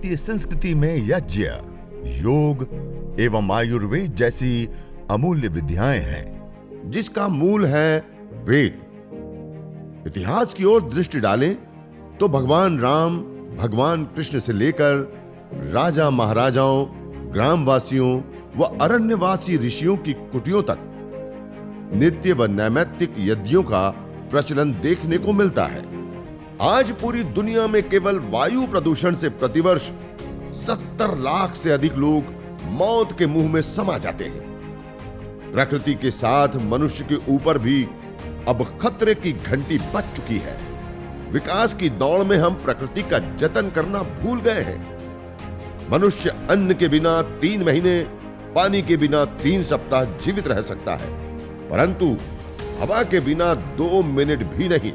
भारतीय संस्कृति में यज्ञ, योग एवं आयुर्वेद जैसी अमूल्य विद्याएं हैं, जिसका मूल है वेद। इतिहास की ओर दृष्टि डालें तो भगवान राम, भगवान कृष्ण से लेकर राजा महाराजाओं, ग्रामवासियों व अरण्यवासी ऋषियों की कुटियों तक नित्य व नैमित्तिक यज्ञों का प्रचलन देखने को मिलता है। आज पूरी दुनिया में केवल वायु प्रदूषण से प्रतिवर्ष 70 लाख से अधिक लोग मौत के मुंह में समा जाते हैं। प्रकृति के साथ मनुष्य के ऊपर भी अब खतरे की घंटी बज चुकी है। विकास की दौड़ में हम प्रकृति का जतन करना भूल गए हैं। मनुष्य अन्न के बिना 3 महीने, पानी के बिना 3 सप्ताह जीवित रह सकता है, परंतु हवा के बिना 2 मिनट भी नहीं।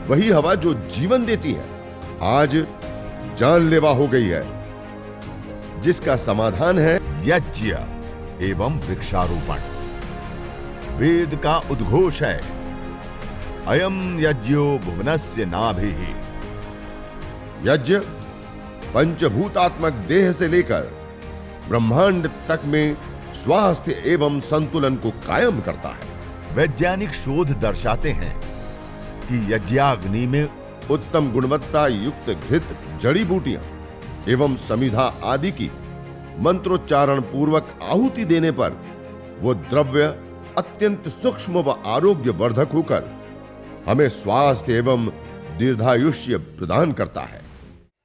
वही हवा जो जीवन देती है, आज जानलेवा हो गई है, जिसका समाधान है यज्ञ एवं वृक्षारोपण। वेद का उद्घोष है, अयम यज्ञो भुवनस्य नाभिः। यज्ञ पंचभूतात्मक देह से लेकर ब्रह्मांड तक में स्वास्थ्य एवं संतुलन को कायम करता है। वैज्ञानिक शोध दर्शाते हैं कि यज्ञाग्नि में उत्तम गुणवत्ता युक्त घृत, जड़ी बूटियां एवं समिधा आदि की मंत्रोच्चारण पूर्वक आहुति देने पर वो द्रव्य अत्यंत सूक्ष्म व आरोग्य वर्धक होकर हमें स्वास्थ्य एवं दीर्घायुष्य प्रदान करता है।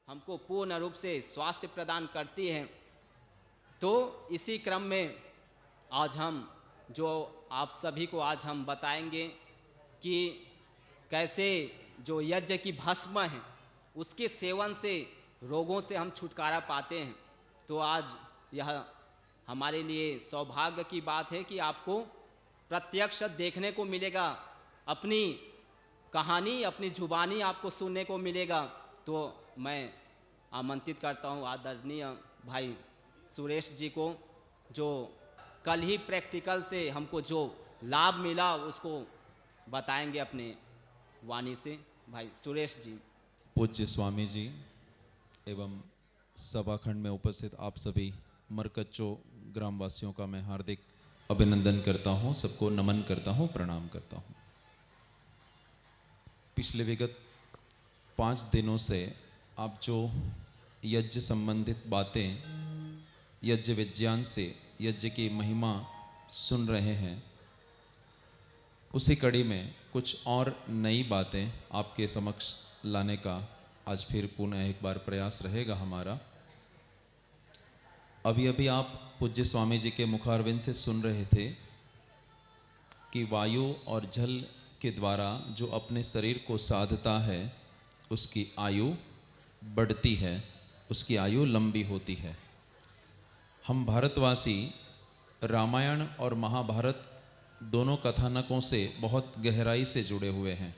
हमको पूर्ण रूप से स्वास्थ्य प्रदान करती है। तो इसी क्रम में आज हम आप सभी को आज हम बताएंगे कि कैसे जो यज्ञ की भस्म है उसके सेवन से रोगों से हम छुटकारा पाते हैं। तो आज यह हमारे लिए सौभाग्य की बात है कि आपको प्रत्यक्ष देखने को मिलेगा, अपनी कहानी, अपनी जुबानी आपको सुनने को मिलेगा। तो मैं आमंत्रित करता हूँ आदरणीय भाई सुरेश जी को, जो कल ही प्रैक्टिकल से हमको जो लाभ मिला उसको बताएंगे अपने वाणी से। भाई सुरेश जी। पूज्य स्वामी जी एवं सभाखंड में उपस्थित आप सभी मरकच्चो ग्रामवासियों का मैं हार्दिक अभिनंदन करता हूं, सबको नमन करता हूं, प्रणाम करता हूं। पिछले विगत 5 दिनों से आप जो यज्ञ संबंधित बातें, यज्ञ विज्ञान से यज्ञ की महिमा सुन रहे हैं, उसी कड़ी में कुछ और नई बातें आपके समक्ष लाने का आज फिर पुनः एक बार प्रयास रहेगा हमारा। अभी अभी आप पूज्य स्वामी जी के मुखारविंद से सुन रहे थे कि वायु और जल के द्वारा जो अपने शरीर को साधता है उसकी आयु बढ़ती है, उसकी आयु लंबी होती है। हम भारतवासी रामायण और महाभारत दोनों कथानकों से बहुत गहराई से जुड़े हुए हैं।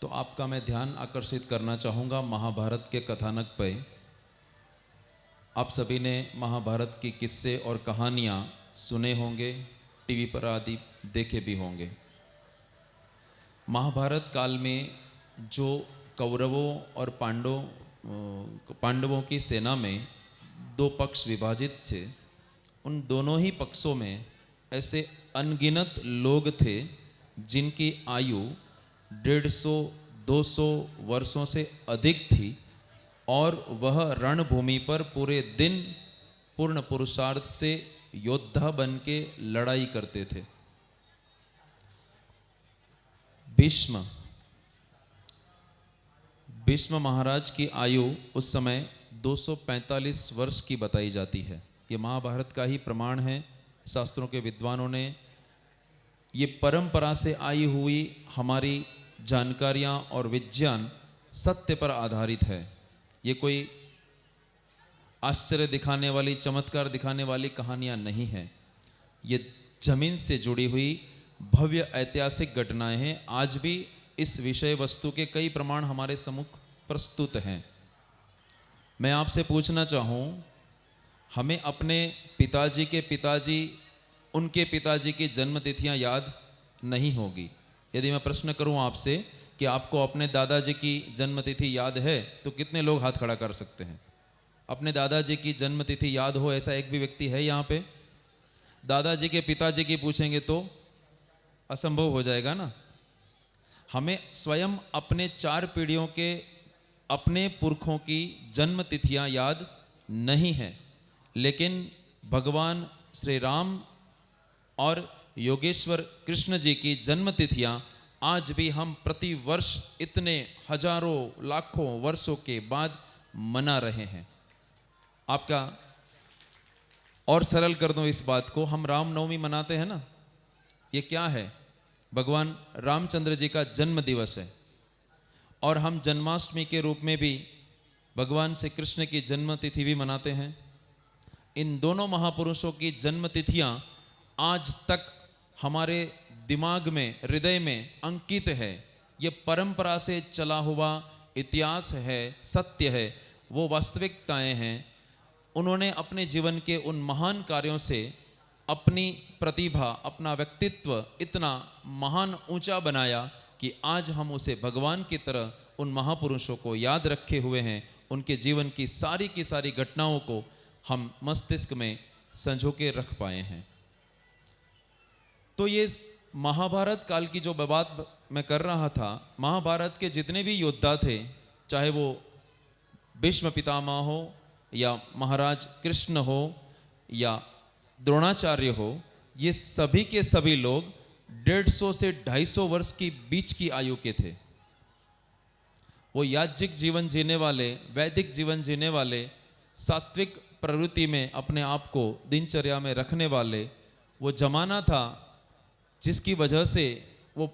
तो आपका मैं ध्यान आकर्षित करना चाहूँगा महाभारत के कथानक पर। आप सभी ने महाभारत की किस्से और कहानियाँ सुने होंगे, टीवी पर आदि देखे भी होंगे। महाभारत काल में जो कौरवों और पांडवों की सेना में 2 पक्ष विभाजित थे, उन दोनों ही पक्षों में ऐसे अनगिनत लोग थे जिनकी आयु 150-200 वर्षों से अधिक थी और वह रणभूमि पर पूरे दिन पूर्ण पुरुषार्थ से योद्धा बन के लड़ाई करते थे। भीष्म महाराज की आयु उस समय 245 वर्ष की बताई जाती है। ये महाभारत का ही प्रमाण है। शास्त्रों के विद्वानों ने ये परंपरा से आई हुई हमारी जानकारियाँ और विज्ञान सत्य पर आधारित है। ये कोई आश्चर्य दिखाने वाली, चमत्कार दिखाने वाली कहानियाँ नहीं हैं। ये जमीन से जुड़ी हुई भव्य ऐतिहासिक घटनाएं हैं। आज भी इस विषय वस्तु के कई प्रमाण हमारे सम्मुख प्रस्तुत हैं। मैं आपसे पूछना चाहूँ, हमें अपने पिताजी के पिताजी, उनके पिताजी की जन्म तिथियां याद नहीं होगी। यदि मैं प्रश्न करूं आपसे कि आपको अपने दादाजी की जन्मतिथि याद है? तो कितने लोग हाथ खड़ा कर सकते हैं? अपने दादाजी की जन्मतिथि याद हो ऐसा एक भी व्यक्ति है यहाँ पे? दादाजी के पिताजी की पूछेंगे तो असंभव हो जाएगा ना। हमें स्वयं अपने 4 पीढ़ियों के अपने पुरखों की जन्म तिथियां याद नहीं है, लेकिन भगवान श्री राम और योगेश्वर कृष्ण जी की जन्म तिथियां आज भी हम प्रति वर्ष इतने हजारों लाखों वर्षों के बाद मना रहे हैं। आपका और सरल कर दूं इस बात को, हम रामनवमी मनाते हैं ना, ये क्या है? भगवान रामचंद्र जी का जन्म दिवस है। और हम जन्माष्टमी के रूप में भी भगवान श्री कृष्ण की जन्म तिथि भी मनाते हैं। इन दोनों महापुरुषों की जन्म तिथियां आज तक हमारे दिमाग में, हृदय में अंकित है। ये परंपरा से चला हुआ इतिहास है, सत्य है, वो वास्तविकताएं हैं। उन्होंने अपने जीवन के उन महान कार्यों से अपनी प्रतिभा, अपना व्यक्तित्व इतना महान ऊंचा बनाया कि आज हम उसे भगवान की तरह उन महापुरुषों को याद रखे हुए हैं। उनके जीवन की सारी घटनाओं को हम मस्तिष्क में संजो के रख पाए हैं। तो ये महाभारत काल की जो बात मैं कर रहा था, महाभारत के जितने भी योद्धा थे, चाहे वो भीष्म पितामह हो या महाराज कृष्ण हो या द्रोणाचार्य हो, ये सभी के सभी लोग 150 से 250 वर्ष की बीच की आयु के थे। वो याज्ञिक जीवन जीने वाले, वैदिक जीवन जीने वाले, सात्विक प्रवृत्ति में अपने आप को दिनचर्या में रखने वाले, वो जमाना था जिसकी वजह से वो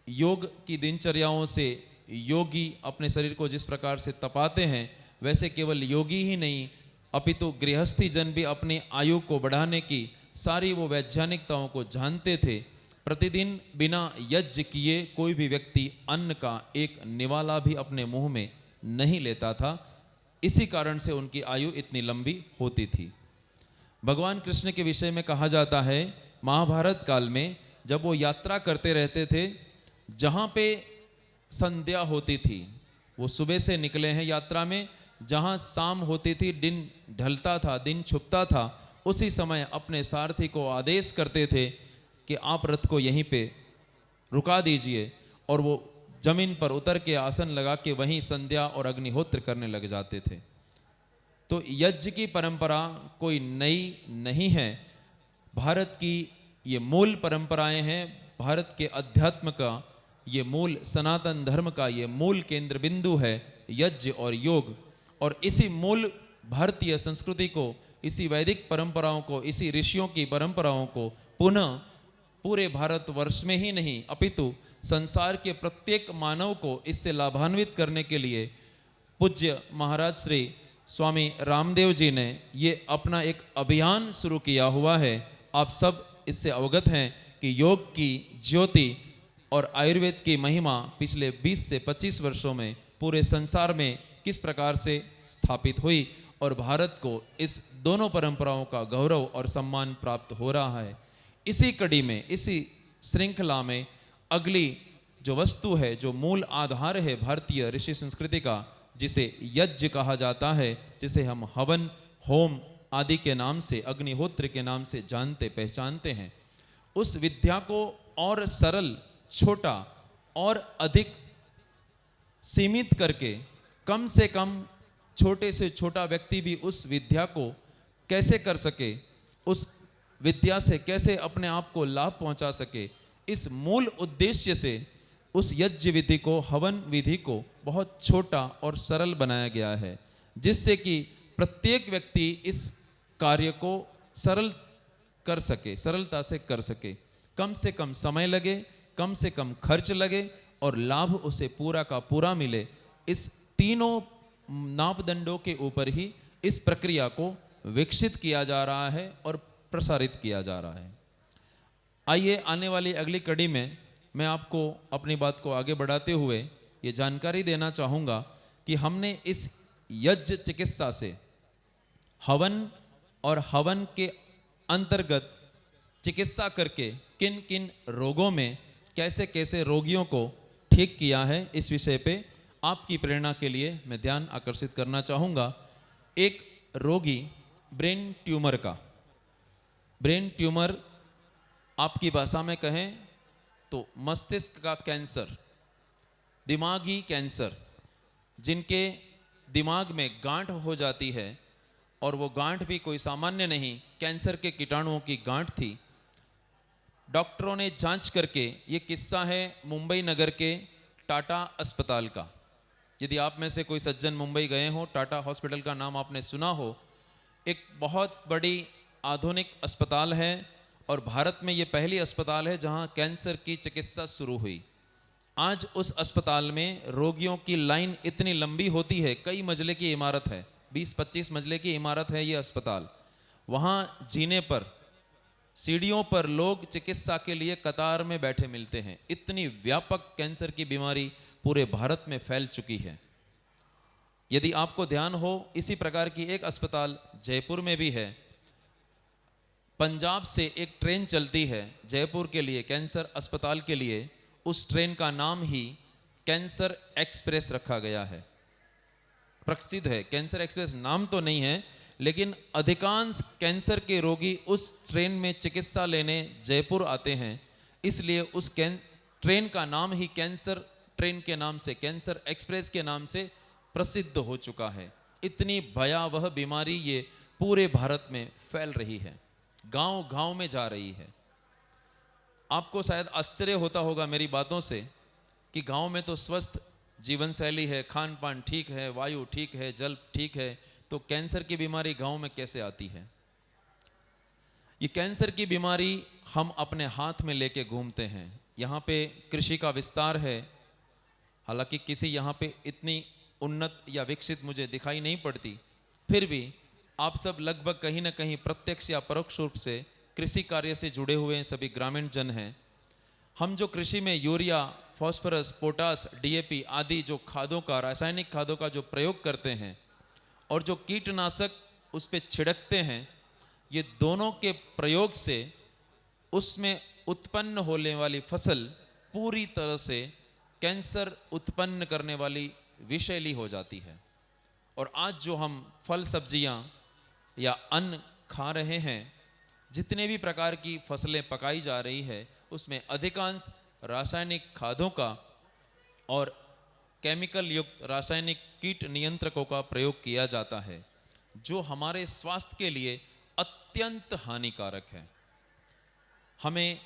योग की दिनचर्याओं से योगी अपने शरीर को जिस प्रकार से तपाते हैं, वैसे केवल योगी ही नहीं अपितु गृहस्थी जन भी अपनी आयु को बढ़ाने की सारी वो वैज्ञानिकताओं को जानते थे। प्रतिदिन बिना यज्ञ किए कोई भी व्यक्ति अन्न का एक निवाला भी अपने मुंह में नहीं लेता था। इसी कारण से उनकी आयु इतनी लंबी होती थी। भगवान कृष्ण के विषय में कहा जाता है, महाभारत काल में जब वो यात्रा करते रहते थे, जहाँ पे संध्या होती थी, वो सुबह से निकले हैं यात्रा में, जहाँ शाम होती थी, दिन ढलता था, दिन छुपता था, उसी समय अपने सारथी को आदेश करते थे कि आप रथ को यहीं पे रुका दीजिए, और वो जमीन पर उतर के आसन लगा के वहीं संध्या और अग्निहोत्र करने लग जाते थे। तो यज्ञ की परंपरा कोई नई नहीं है। भारत की ये मूल परंपराएं हैं। भारत के अध्यात्म का ये मूल, सनातन धर्म का ये मूल केंद्र बिंदु है यज्ञ और योग। और इसी मूल भारतीय संस्कृति को, इसी वैदिक परंपराओं को, इसी ऋषियों की परंपराओं को पुनः पूरे भारतवर्ष में ही नहीं अपितु संसार के प्रत्येक मानव को इससे लाभान्वित करने के लिए पूज्य महाराज श्री स्वामी रामदेव जी ने ये अपना एक अभियान शुरू किया हुआ है। आप सब इससे अवगत हैं कि योग की ज्योति और आयुर्वेद की महिमा पिछले 20 से 25 वर्षों में पूरे संसार में किस प्रकार से स्थापित हुई, और भारत को इस दोनों परंपराओं का गौरव और सम्मान प्राप्त हो रहा है। इसी कड़ी में, इसी श्रृंखला में अगली जो वस्तु है, जो मूल आधार है भारतीय ऋषि संस्कृति का, जिसे यज्ञ कहा जाता है, जिसे हम हवन, होम आदि के नाम से, अग्निहोत्र के नाम से जानते पहचानते हैं, उस विद्या को और सरल, छोटा और अधिक सीमित करके, कम से कम छोटे से छोटा व्यक्ति भी उस विद्या को कैसे कर सके, उस विद्या से कैसे अपने आप को लाभ पहुंचा सके, इस मूल उद्देश्य से उस यज्ञ विधि को, हवन विधि को बहुत छोटा और सरल बनाया गया है, जिससे कि प्रत्येक व्यक्ति इस कार्य को सरल कर सके, सरलता से कर सके, कम से कम समय लगे, कम से कम खर्च लगे और लाभ उसे पूरा का पूरा मिले। इस तीनों मापदंडों के ऊपर ही इस प्रक्रिया को विकसित किया जा रहा है और प्रसारित किया जा रहा है। आइए आने वाली अगली कड़ी में मैं आपको अपनी बात को आगे बढ़ाते हुए ये जानकारी देना चाहूँगा कि हमने इस यज्ञ चिकित्सा से हवन और हवन के अंतर्गत चिकित्सा करके किन किन रोगों में कैसे कैसे रोगियों को ठीक किया है, इस विषय पे आपकी प्रेरणा के लिए मैं ध्यान आकर्षित करना चाहूँगा। एक रोगी ब्रेन ट्यूमर का, ब्रेन ट्यूमर आपकी भाषा में कहें तो मस्तिष्क का कैंसर, दिमागी कैंसर, जिनके दिमाग में गांठ हो जाती है और वो गांठ भी कोई सामान्य नहीं, कैंसर के कीटाणुओं की गांठ थी। डॉक्टरों ने जांच करके, ये किस्सा है मुंबई नगर के टाटा अस्पताल का। यदि आप में से कोई सज्जन मुंबई गए हो, टाटा हॉस्पिटल का नाम आपने सुना हो। एक बहुत बड़ी आधुनिक अस्पताल है और भारत में ये पहली अस्पताल है जहां कैंसर की चिकित्सा शुरू हुई। आज उस अस्पताल में रोगियों की लाइन इतनी लंबी होती है, कई मंजिले की इमारत है, 20-25 मंजिले की इमारत है ये अस्पताल। वहाँ जीने पर, सीढ़ियों पर लोग चिकित्सा के लिए कतार में बैठे मिलते हैं। इतनी व्यापक कैंसर की बीमारी पूरे भारत में फैल चुकी है। यदि आपको ध्यान हो, इसी प्रकार की एक अस्पताल जयपुर में भी है। पंजाब से एक ट्रेन चलती है जयपुर के लिए, कैंसर अस्पताल के लिए। उस ट्रेन का नाम ही कैंसर एक्सप्रेस रखा गया है। प्रसिद्ध है, कैंसर एक्सप्रेस नाम तो नहीं है, लेकिन अधिकांश कैंसर के रोगी उस ट्रेन में चिकित्सा लेने जयपुर आते हैं। इसलिए उस ट्रेन का नाम ही कैंसर ट्रेन के नाम से, कैंसर एक्सप्रेस के नाम से प्रसिद्ध हो चुका है। इतनी भयावह बीमारी ये पूरे भारत में फैल रही है, गांव गांव में जा रही है। आपको शायद आश्चर्य होता होगा मेरी बातों से कि गांव में तो स्वस्थ जीवन शैली है, खान पान ठीक है, वायु ठीक है, जल ठीक है, तो कैंसर की बीमारी गांव में कैसे आती है? ये कैंसर की बीमारी हम अपने हाथ में लेके घूमते हैं। यहाँ पे कृषि का विस्तार है, हालांकि किसी यहाँ पे इतनी उन्नत या विकसित मुझे दिखाई नहीं पड़ती, फिर भी आप सब लगभग कहीं ना कहीं प्रत्यक्ष या परोक्ष रूप से कृषि कार्य से जुड़े हुए सभी ग्रामीण जन हैं। हम जो कृषि में यूरिया, फास्फोरस, पोटास, डीएपी आदि जो खादों का, रासायनिक खादों का जो प्रयोग करते हैं और जो कीटनाशक उस पर छिड़कते हैं, ये दोनों के प्रयोग से उसमें उत्पन्न होने वाली फसल पूरी तरह से कैंसर उत्पन्न करने वाली विषैली हो जाती है। और आज जो हम फल सब्जियां या अन्न खा रहे हैं, जितने भी प्रकार की फसलें पकाई जा रही है, उसमें अधिकांश रासायनिक खादों का और केमिकल युक्त रासायनिक कीट नियंत्रकों का प्रयोग किया जाता है, जो हमारे स्वास्थ्य के लिए अत्यंत हानिकारक है। हमें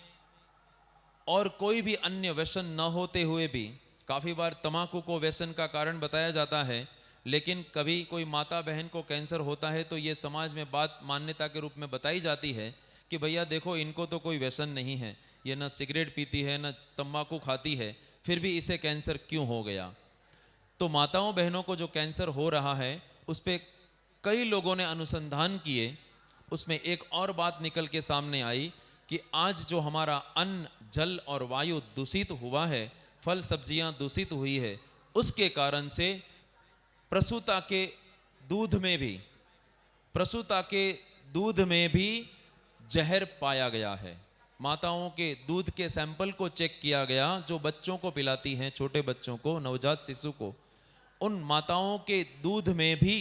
और कोई भी अन्य व्यसन न होते हुए भी, काफ़ी बार तंबाकू को व्यसन का कारण बताया जाता है, लेकिन कभी कोई माता बहन को कैंसर होता है तो ये समाज में बात मान्यता के रूप में बताई जाती है कि भैया देखो, इनको तो कोई व्यसन नहीं है, ये न सिगरेट पीती है न तंबाकू खाती है, फिर भी इसे कैंसर क्यों हो गया? तो माताओं बहनों को जो कैंसर हो रहा है उस पर कई लोगों ने अनुसंधान किए। उसमें एक और बात निकल के सामने आई कि आज जो हमारा अन्न, जल और वायु दूषित हुआ है, फल सब्जियां दूषित हुई है, उसके कारण से प्रसूता के दूध में भी जहर पाया गया है। माताओं के दूध के सैंपल को चेक किया गया, जो बच्चों को पिलाती हैं, छोटे बच्चों को, नवजात शिशु को, उन माताओं के दूध में भी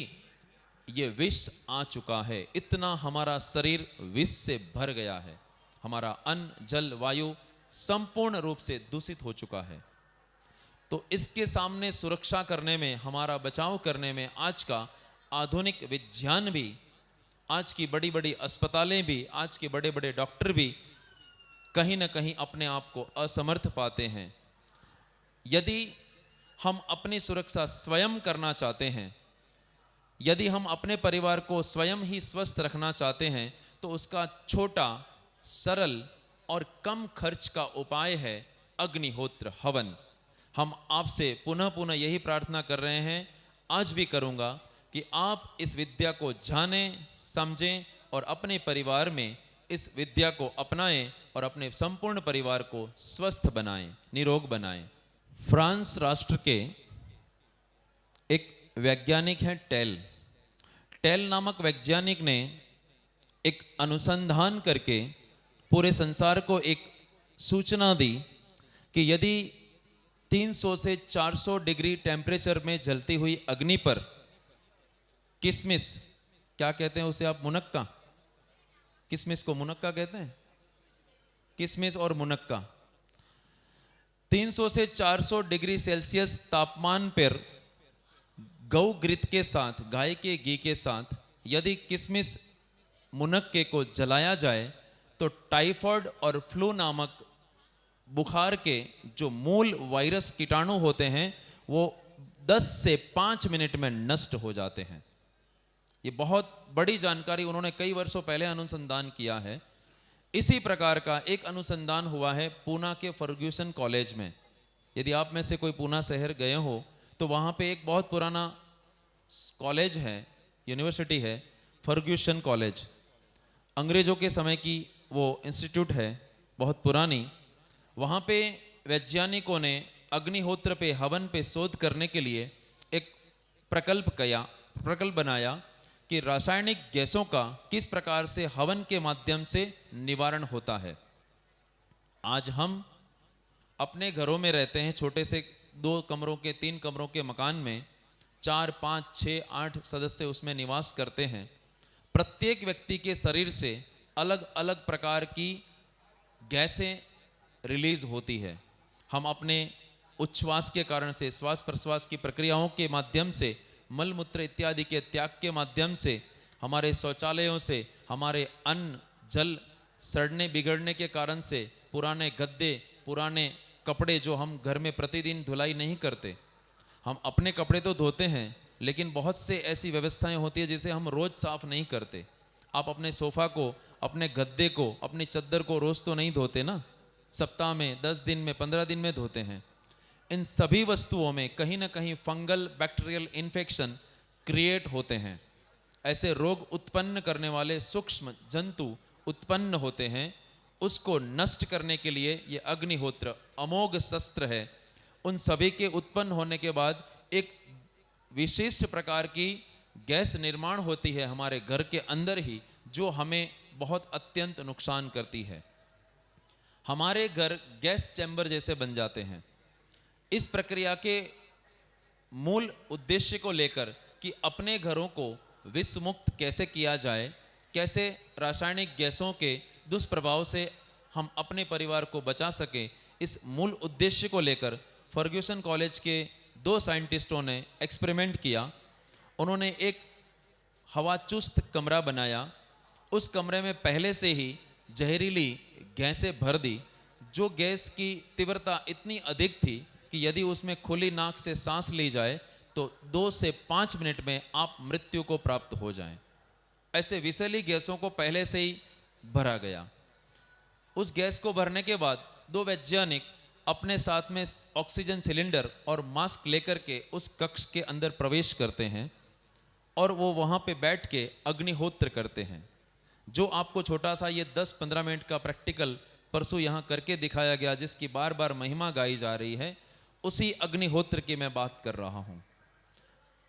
ये विष आ चुका है। इतना हमारा शरीर विष से भर गया है, हमारा अन्न, जल, वायु संपूर्ण रूप से दूषित हो चुका है। तो इसके सामने सुरक्षा करने में, हमारा बचाव करने में आज का आधुनिक विज्ञान भी, आज की बड़ी बड़ी अस्पतालें भी, आज के बड़े बड़े डॉक्टर भी कहीं ना कहीं अपने आप को असमर्थ पाते हैं। यदि हम अपनी सुरक्षा स्वयं करना चाहते हैं, यदि हम अपने परिवार को स्वयं ही स्वस्थ रखना चाहते हैं, तो उसका छोटा, सरल और कम खर्च का उपाय है अग्निहोत्र हवन। हम आपसे पुनः पुनः यही प्रार्थना कर रहे हैं, आज भी करूंगा, कि आप इस विद्या को जानें, समझें और अपने परिवार में इस विद्या को अपनाएं और अपने संपूर्ण परिवार को स्वस्थ बनाएं, निरोग बनाएं। फ्रांस राष्ट्र के एक वैज्ञानिक हैं टेल नामक वैज्ञानिक ने एक अनुसंधान करके पूरे संसार को एक सूचना दी कि यदि 300 से 400 डिग्री टेम्परेचर में जलती हुई अग्नि पर किसमिस, क्या कहते हैं उसे आप, मुनक्का, किसमिस को मुनक्का कहते हैं, किसमिस और मुनक्का 300 से 400 डिग्री सेल्सियस तापमान पर गौ घृत के साथ, गाय के घी के साथ यदि किसमिस मुनक्के को जलाया जाए तो टाइफाइड और फ्लू नामक बुखार के जो मूल वायरस कीटाणु होते हैं वो 10 से 5 मिनट में नष्ट हो जाते हैं। ये बहुत बड़ी जानकारी उन्होंने कई वर्षों पहले अनुसंधान किया है। इसी प्रकार का एक अनुसंधान हुआ है पूना के फर्ग्यूसन कॉलेज में। यदि आप में से कोई पूना शहर गए हो तो वहाँ पे एक बहुत पुराना कॉलेज है, यूनिवर्सिटी है, फर्ग्यूसन कॉलेज। अंग्रेजों के समय की वो इंस्टीट्यूट है, बहुत पुरानी। वहाँ पे वैज्ञानिकों ने अग्निहोत्र पे, हवन पे शोध करने के लिए एक प्रकल्प बनाया कि रासायनिक गैसों का किस प्रकार से हवन के माध्यम से निवारण होता है। आज हम अपने घरों में रहते हैं, छोटे से 2 कमरों के 3 कमरों के मकान में 4, 5, 6, 8 सदस्य उसमें निवास करते हैं। प्रत्येक व्यक्ति के शरीर से अलग अलग प्रकार की गैसें रिलीज होती है। हम अपने उच्छ्वास के कारण से, श्वास प्रश्वास की प्रक्रियाओं के माध्यम से, मल मूत्र इत्यादि के त्याग के माध्यम से, हमारे शौचालयों से, हमारे अन्न जल सड़ने बिगड़ने के कारण से, पुराने गद्दे, पुराने कपड़े जो हम घर में प्रतिदिन धुलाई नहीं करते, हम अपने कपड़े तो धोते हैं लेकिन बहुत से ऐसी व्यवस्थाएं होती है जिसे हम रोज साफ नहीं करते। आप अपने सोफा को, अपने गद्दे को, अपनी चद्दर को रोज तो नहीं धोते ना, सप्ताह में 10 दिन में 15 दिन में धोते हैं। इन सभी वस्तुओं में कहीं ना कहीं फंगल बैक्टीरियल इन्फेक्शन क्रिएट होते हैं। ऐसे रोग उत्पन्न करने वाले सूक्ष्म जंतु उत्पन्न होते हैं। उसको नष्ट करने के लिए ये अग्निहोत्र अमोघ शस्त्र है। उन सभी के उत्पन्न होने के बाद एक विशिष्ट प्रकार की गैस निर्माण होती है हमारे घर के अंदर ही, जो हमें बहुत अत्यंत नुकसान करती है। हमारे घर गैस चैम्बर जैसे बन जाते हैं। इस प्रक्रिया के मूल उद्देश्य को लेकर कि अपने घरों को विषमुक्त कैसे किया जाए, कैसे रासायनिक गैसों के दुष्प्रभाव से हम अपने परिवार को बचा सकें, इस मूल उद्देश्य को लेकर फर्ग्यूसन कॉलेज के 2 साइंटिस्टों ने एक्सपेरिमेंट किया। उन्होंने एक हवा चुस्त कमरा बनाया। उस कमरे में पहले से ही जहरीली गैसें भर दी। जो गैस की तीव्रता इतनी अधिक थी कि यदि उसमें खुली नाक से सांस ली जाए तो 2 से 5 मिनट में आप मृत्यु को प्राप्त हो जाएं। ऐसे विषैली गैसों को पहले से ही भरा गया। उस गैस को भरने के बाद 2 वैज्ञानिक अपने साथ में ऑक्सीजन सिलेंडर और मास्क लेकर के उस कक्ष के अंदर प्रवेश करते हैं और वो वहाँ पे बैठ के अग्निहोत्र करते हैं। जो आपको छोटा सा ये 10-15 मिनट का प्रैक्टिकल परसों यहाँ करके दिखाया गया, जिसकी बार बार महिमा गाई जा रही है, उसी अग्निहोत्र की मैं बात कर रहा हूँ।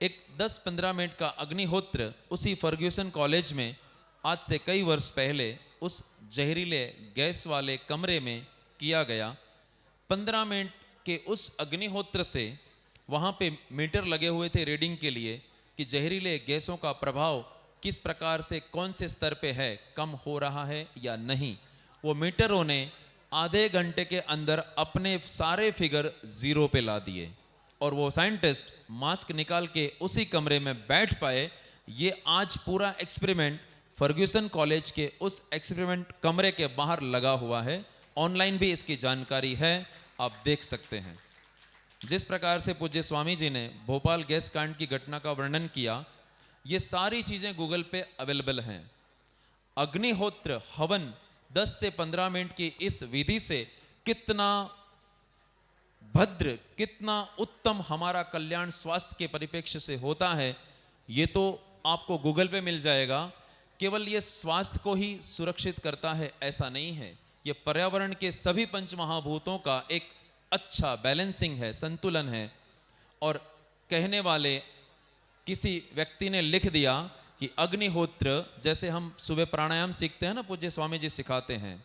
एक 10-15 मिनट का अग्निहोत्र उसी फर्ग्यूसन कॉलेज में आज से कई वर्ष पहले उस जहरीले गैस वाले कमरे में किया गया। 15 मिनट के उस अग्निहोत्र से वहाँ पे मीटर लगे हुए थे रीडिंग के लिए कि जहरीले गैसों का प्रभाव किस प्रकार से कौन से स्तर पे है, कम हो रहा है या नहीं। वो मीटरों ने आधे घंटे के अंदर अपने सारे फिगर 0 पे ला दिए और वो साइंटिस्ट मास्क निकाल के उसी कमरे में बैठ पाए। ये आज पूरा एक्सपेरिमेंट फर्ग्यूसन कॉलेज के उस एक्सपेरिमेंट कमरे के बाहर लगा हुआ है। ऑनलाइन भी इसकी जानकारी है, आप देख सकते हैं। जिस प्रकार से पूज्य स्वामी जी ने भोपाल गैस कांड की घटना का वर्णन किया, ये सारी चीजें गूगल पे अवेलेबल हैं। अग्निहोत्र हवन 10 से 15 मिनट की इस विधि से कितना भद्र, कितना उत्तम हमारा कल्याण स्वास्थ्य के परिप्रेक्ष्य से होता है, ये तो आपको गूगल पे मिल जाएगा। केवल ये स्वास्थ्य को ही सुरक्षित करता है ऐसा नहीं है, ये पर्यावरण के सभी पंच महाभूतों का एक अच्छा बैलेंसिंग है, संतुलन है। और कहने वाले किसी व्यक्ति ने लिख दिया कि अग्निहोत्र, जैसे हम सुबह प्राणायाम सीखते हैं ना, पूज्य स्वामी जी सिखाते हैं,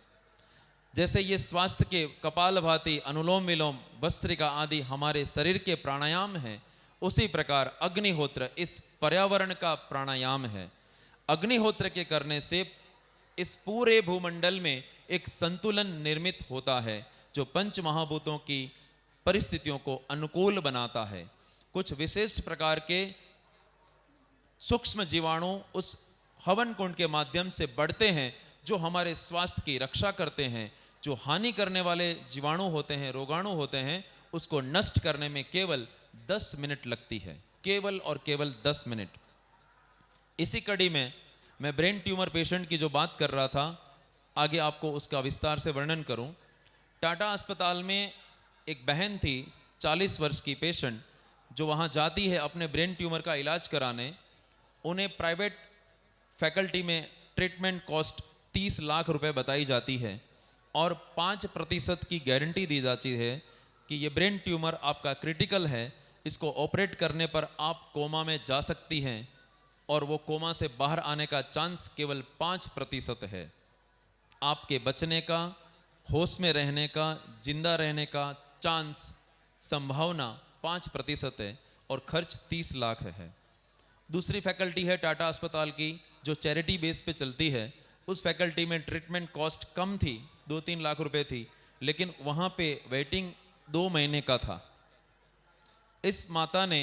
जैसे ये स्वास्थ्य के कपालभाति, अनुलोम विलोम, भस्त्रिका आदि हमारे शरीर के प्राणायाम हैं, उसी प्रकार अग्निहोत्र इस पर्यावरण का प्राणायाम है। अग्निहोत्र के करने से इस पूरे भूमंडल में एक संतुलन निर्मित होता है जो पंच महाभूतों की परिस्थितियों को अनुकूल बनाता है। कुछ विशिष्ट प्रकार के सूक्ष्म जीवाणु उस हवन कुंड के माध्यम से बढ़ते हैं जो हमारे स्वास्थ्य की रक्षा करते हैं। जो हानि करने वाले जीवाणु होते हैं, रोगाणु होते हैं, उसको नष्ट करने में केवल 10 मिनट लगती है, केवल और केवल 10 मिनट। इसी कड़ी में मैं ब्रेन ट्यूमर पेशेंट की जो बात कर रहा था, आगे आपको उसका विस्तार से वर्णन करूं। टाटा अस्पताल में एक बहन थी 40 वर्ष की पेशेंट, जो वहां जाती है अपने ब्रेन ट्यूमर का इलाज कराने। उन्हें प्राइवेट फैकल्टी में ट्रीटमेंट कॉस्ट 30 लाख रुपए बताई जाती है और 5% की गारंटी दी जाती है कि ये ब्रेन ट्यूमर आपका क्रिटिकल है, इसको ऑपरेट करने पर आप कोमा में जा सकती हैं और वो कोमा से बाहर आने का चांस केवल 5% है। आपके बचने का, होश में रहने का, जिंदा रहने का चांस, संभावना 5% है और खर्च 30 लाख है। दूसरी फैकल्टी है टाटा अस्पताल की जो चैरिटी बेस पे चलती है। उस फैकल्टी में ट्रीटमेंट कॉस्ट कम थी, 2-3 लाख रुपए थी, लेकिन वहाँ पे वेटिंग 2 महीने का था। इस माता ने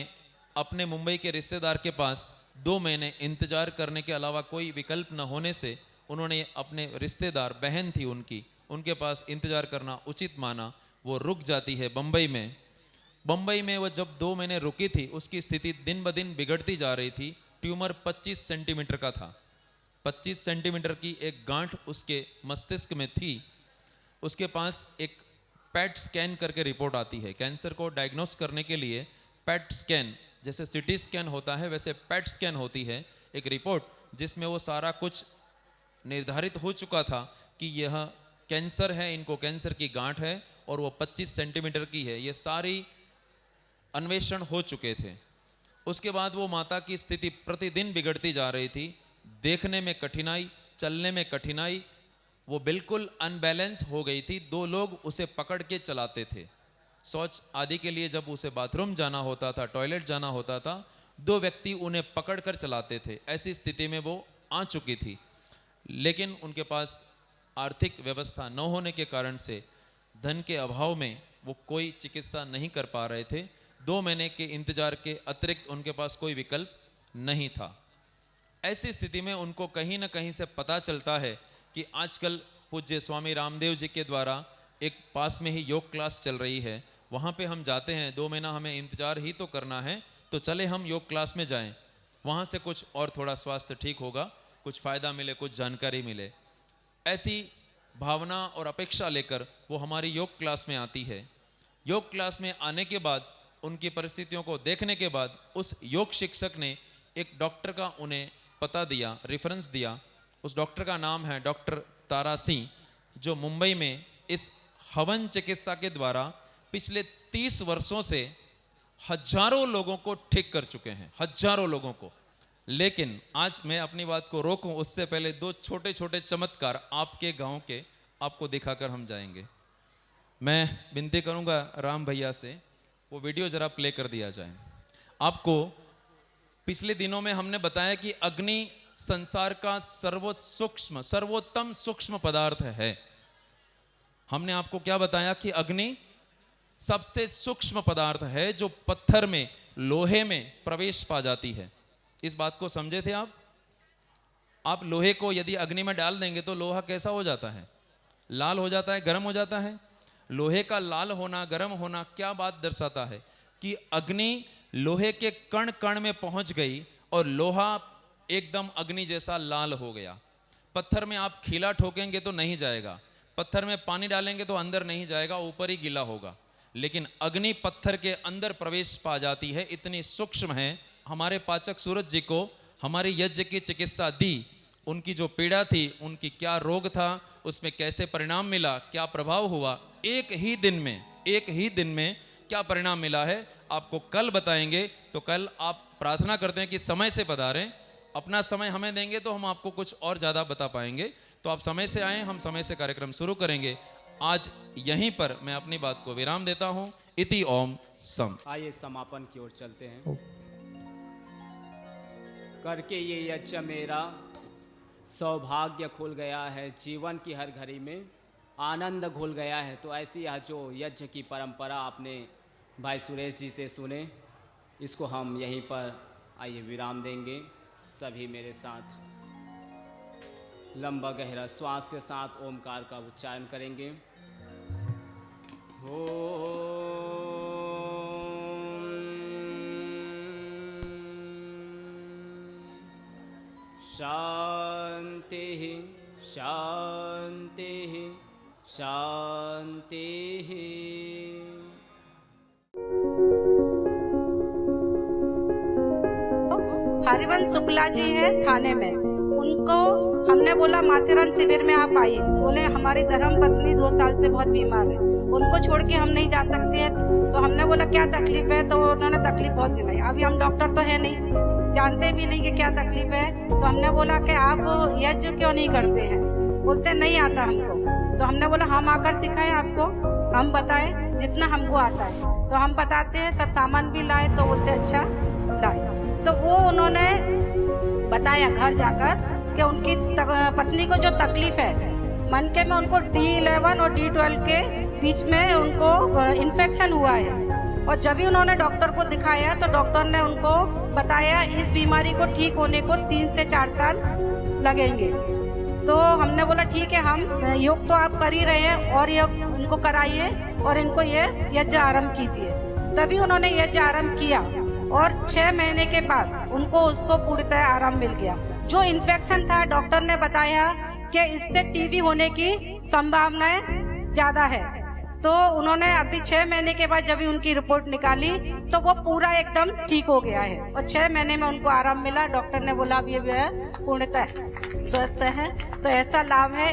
अपने मुंबई के रिश्तेदार के पास 2 महीने इंतजार करने के अलावा कोई विकल्प न होने से उन्होंने अपने रिश्तेदार, बहन थी उनकी, उनके पास इंतजार करना उचित माना। वो रुक जाती है बम्बई में। बम्बई में वो जब 2 महीने रुकी थी, उसकी स्थिति दिन ब दिन बिगड़ती जा रही थी। ट्यूमर 25 सेंटीमीटर का था। 25 सेंटीमीटर की एक गांठ उसके मस्तिष्क में थी। उसके पास एक पेट स्कैन करके रिपोर्ट आती है। कैंसर को डायग्नोस करने के लिए पेट स्कैन, जैसे सिटी स्कैन होता है वैसे पेट स्कैन होती है, एक रिपोर्ट जिसमें वो सारा कुछ निर्धारित हो चुका था कि यह कैंसर है, इनको कैंसर की गांठ है और वो 25 सेंटीमीटर की है। ये सारी अन्वेषण हो चुके थे। उसके बाद वो माता की स्थिति प्रतिदिन बिगड़ती जा रही थी। देखने में कठिनाई, चलने में कठिनाई, वो बिल्कुल अनबैलेंस हो गई थी। 2 लोग उसे पकड़ के चलाते थे। शौच आदि के लिए जब उसे बाथरूम जाना होता था, टॉयलेट जाना होता था, 2 व्यक्ति उन्हें पकड़ कर चलाते थे। ऐसी स्थिति में वो आ चुकी थी, लेकिन उनके पास आर्थिक व्यवस्था न होने के कारण से, धन के अभाव में वो कोई चिकित्सा नहीं कर पा रहे थे। 2 महीने के इंतजार के अतिरिक्त उनके पास कोई विकल्प नहीं था। ऐसी स्थिति में उनको कहीं ना कहीं से पता चलता है कि आजकल पूज्य स्वामी रामदेव जी के द्वारा एक पास में ही योग क्लास चल रही है, वहाँ पे हम जाते हैं। 2 महीना हमें इंतजार ही तो करना है, तो चले हम योग क्लास में जाएं, वहाँ से कुछ और थोड़ा स्वास्थ्य ठीक होगा, कुछ फ़ायदा मिले, कुछ जानकारी मिले। ऐसी भावना और अपेक्षा लेकर वो हमारी योग क्लास में आती है। योग क्लास में आने के बाद, उनकी परिस्थितियों को देखने के बाद, उस योग शिक्षक ने एक डॉक्टर का उन्हें पता दिया, रेफरेंस दिया। उस डॉक्टर का नाम है डॉक्टर तारा सिंह, जो मुंबई में इस हवन चिकित्सा के द्वारा पिछले 30 वर्षों से हजारों लोगों को ठीक कर चुके हैं, हजारों लोगों को। लेकिन आज मैं अपनी बात को रोकूं उससे पहले 2 छोटे छोटे चमत्कार आपके गांव के आपको दिखाकर हम जाएंगे। मैं विनती करूंगा राम भैया से वो वीडियो जरा प्ले कर दिया जाए। आपको पिछले दिनों में हमने बताया कि अग्नि संसार का सर्वोत्तम सूक्ष्म पदार्थ है। हमने आपको क्या बताया कि अग्नि सबसे सूक्ष्म पदार्थ है जो पत्थर में, लोहे में प्रवेश पा जाती है। इस बात को समझे थे आप? आप लोहे को यदि अग्नि में डाल देंगे तो लोहा कैसा हो जाता है? लाल हो जाता है, गर्म हो जाता है। लोहे का लाल होना, गर्म होना क्या बात दर्शाता है? कि अग्नि लोहे के कण कण में पहुंच गई और लोहा एकदम अग्नि जैसा लाल हो गया। पत्थर में आप खीला ठोकेंगे तो नहीं जाएगा, पत्थर में पानी डालेंगे तो अंदर नहीं जाएगा, ऊपर ही गीला होगा। लेकिन अग्नि पत्थर के अंदर प्रवेश पा जाती है, इतनी सूक्ष्म है। हमारे पाचक सूरज जी को हमारे यज्ञ की चिकित्सा दी। उनकी जो पीड़ा थी, उनकी क्या रोग था, उसमें कैसे परिणाम मिला, क्या प्रभाव हुआ, एक ही दिन में क्या परिणाम मिला है, आपको कल बताएंगे। तो कल आप प्रार्थना करते हैं कि समय से पधारें। अपना समय हमें देंगे तो हम आपको कुछ और ज़्यादा बता पाएंगे। तो आप समय से आएँ, हम समय से कार्यक्रम शुरू करेंगे। आज यहीं पर मैं अपनी बात को विराम देता हूं। इति ओम सम। आइए समापन की ओर चलते हैं। करके ये यज्ञ मेरा सौभाग्य खुल गया है, जीवन की हर घड़ी में आनंद घुल गया है। तो ऐसी यह जो यज्ञ की परंपरा आपने भाई सुरेश जी से सुने, इसको हम यहीं पर आइए विराम देंगे। सभी मेरे साथ लंबा गहरा श्वास के साथ ओमकार का उच्चारण करेंगे। शांति शांति शांति। हरिवंश शुक्ला जी हैं थाने में, उनको हमने बोला माथेरान शिविर में आप आइए। बोले हमारी धर्म पत्नी 2 साल से बहुत बीमार है, उनको छोड़ के हम नहीं जा सकते हैं। तो हमने बोला क्या तकलीफ है, तो उन्होंने तकलीफ बहुत दिलाई। अभी हम डॉक्टर तो है नहीं, जानते भी नहीं कि क्या तकलीफ है। तो हमने बोला कि आप यज्ञ क्यों नहीं करते हैं? बोलते नहीं आता हमको। तो हमने बोला हम आकर सिखाएं आपको, हम बताएं जितना हमको आता है। तो हम बताते हैं, सब सामान भी लाए। तो बोलते अच्छा लाए। तो वो उन्होंने बताया घर जाकर कि उनकी पत्नी को जो तकलीफ है मनके में, उनको D11 और D12 के बीच में उनको इन्फेक्शन हुआ है। और जब भी उन्होंने डॉक्टर को दिखाया तो डॉक्टर ने उनको बताया इस बीमारी को ठीक होने को 3 से 4 साल लगेंगे। तो हमने बोला ठीक है, हम योग तो आप कर ही रहे हैं और योग उनको कराइए और इनको ये यज्ञ आरंभ कीजिए। तभी उन्होंने यज्ञ आरंभ किया और 6 महीने के बाद उनको उसको पूर्णतः आराम मिल गया। जो इन्फेक्शन था डॉक्टर ने बताया कि इससे टीबी होने की संभावनाएं ज़्यादा है। तो उन्होंने अभी 6 महीने के बाद जब उनकी रिपोर्ट निकाली तो वो पूरा एकदम ठीक हो गया है और 6 महीने में उनको आराम मिला। डॉक्टर ने बोला अब ये पूर्णतः स्वस्थ है। तो ऐसा लाभ है।